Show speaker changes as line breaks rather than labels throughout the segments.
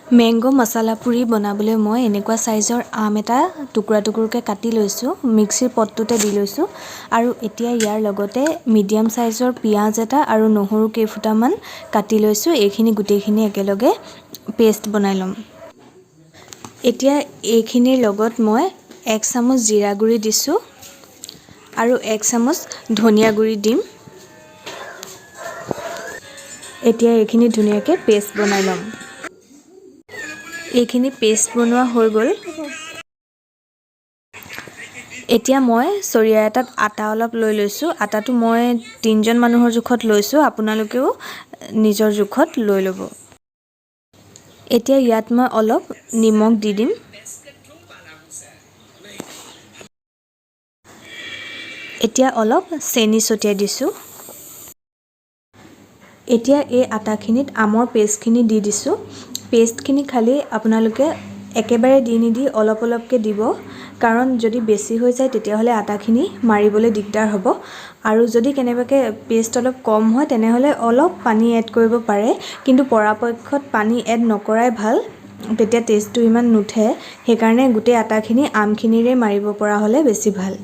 mango মছলা পুৰি বনাবলৈ মই এনেকুৱা সাইজৰ আম এটা টুকুৰা টুকুৰকৈ কাটি লৈছোঁ মিক্সিৰ পটটোতে দি লৈছোঁ আৰু এতিয়া ইয়াৰ লগতে মিডিয়াম সাইজৰ পিঁয়াজ এটা আৰু নহৰু কেইফুটামান কাটি লৈছোঁ এইখিনি গোটেইখিনি একেলগে পেষ্ট বনাই ল'ম এতিয়া এইখিনিৰ লগত মই 1 চামুচ জিৰা গুড়ি দিছোঁ আৰু 1 চামুচ ধনিয়া গুড়ি দিম এতিয়া এইখিনি ধুনীয়াকৈ পেষ্ট বনাই ল'ম এইখিনি পেষ্ট বনোৱা হৈ গ'ল এতিয়া মই চৰিয়া এটাত আটা অলপ লৈ লৈছোঁ আটাটো মই 3জন মানুহৰ জোখত লৈছোঁ আপোনালোকেও নিজৰ জোখত লৈ ল'ব এতিয়া ইয়াত মই অলপ নিমখ দি দিম এতিয়া অলপ চেনি ছটিয়াই দিছোঁ এতিয়া এই আটাখিনিত আমৰ পেষ্টখিনি দি দিছোঁ পেষ্টখিনি খালি আপোনালোকে একেবাৰে দি নিদি অলপ অলপকৈ দিব কাৰণ যদি বেছি হৈ যায় তেতিয়াহ'লে আটাখিনি মাৰিবলৈ দিগদাৰ হ'ব আৰু যদি কেনেবাকৈ পেষ্ট অলপ কম হয় তেনেহ'লে অলপ পানী এড কৰিব পাৰে কিন্তু পৰাপক্ষত পানী এড নকৰাই ভাল তেতিয়া টেষ্টটো ইমান নুঠে সেইকাৰণে গোটেই আটাখিনি আমখিনিৰে মাৰিব পৰা হ'লে বেছি ভাল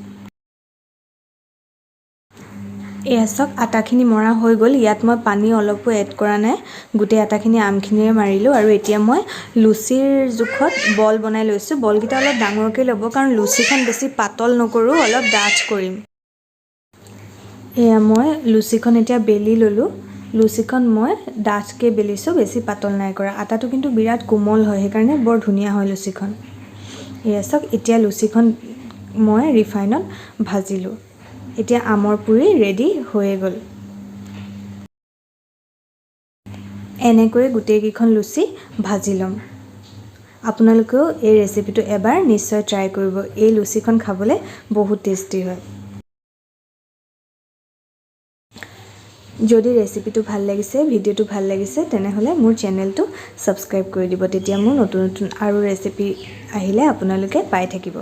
এয়া চাওক আটাখিনি মৰা হৈ গ'ল ইয়াত মই পানী অলপো এড কৰা নাই গোটেই আটাখিনি আমখিনিৰে মাৰিলোঁ আৰু এতিয়া মই লুচিৰ জোখত বল বনাই লৈছোঁ বলকেইটা অলপ ডাঙৰকৈ ল'ব কাৰণ লুচিখন বেছি পাতল নকৰোঁ অলপ ডাঠ কৰিম এয়া মই লুচিখন এতিয়া বেলি ল'লোঁ লুচিখন মই ডাঠকৈ বেলিছোঁ বেছি পাতল নাই কৰা আটাটো কিন্তু বিৰাট কোমল হয় সেইকাৰণে বৰ ধুনীয়া হয় লুচিখন এয়া চাওক এতিয়া লুচিখন মই ৰিফাইনত ভাজিলোঁ এতিয়া আমৰ পুৰি ৰেডি হৈয়ে গ'ল এনেকৈ গোটেইকেইখন লুচি ভাজি ল'ম আপোনালোকেও এই ৰেচিপিটো এবাৰ নিশ্চয় ট্ৰাই কৰিব এই লুচিখন খাবলৈ বহুত টেষ্টি হয় যদি ৰেচিপিটো ভাল লাগিছে ভিডিঅ'টো ভাল লাগিছে তেনেহ'লে মোৰ চেনেলটো সাবস্ক্ৰাইব কৰি দিব তেতিয়া মোৰ নতুন নতুন আৰু ৰেচিপি আহিলে আপোনালোকে পাই থাকিব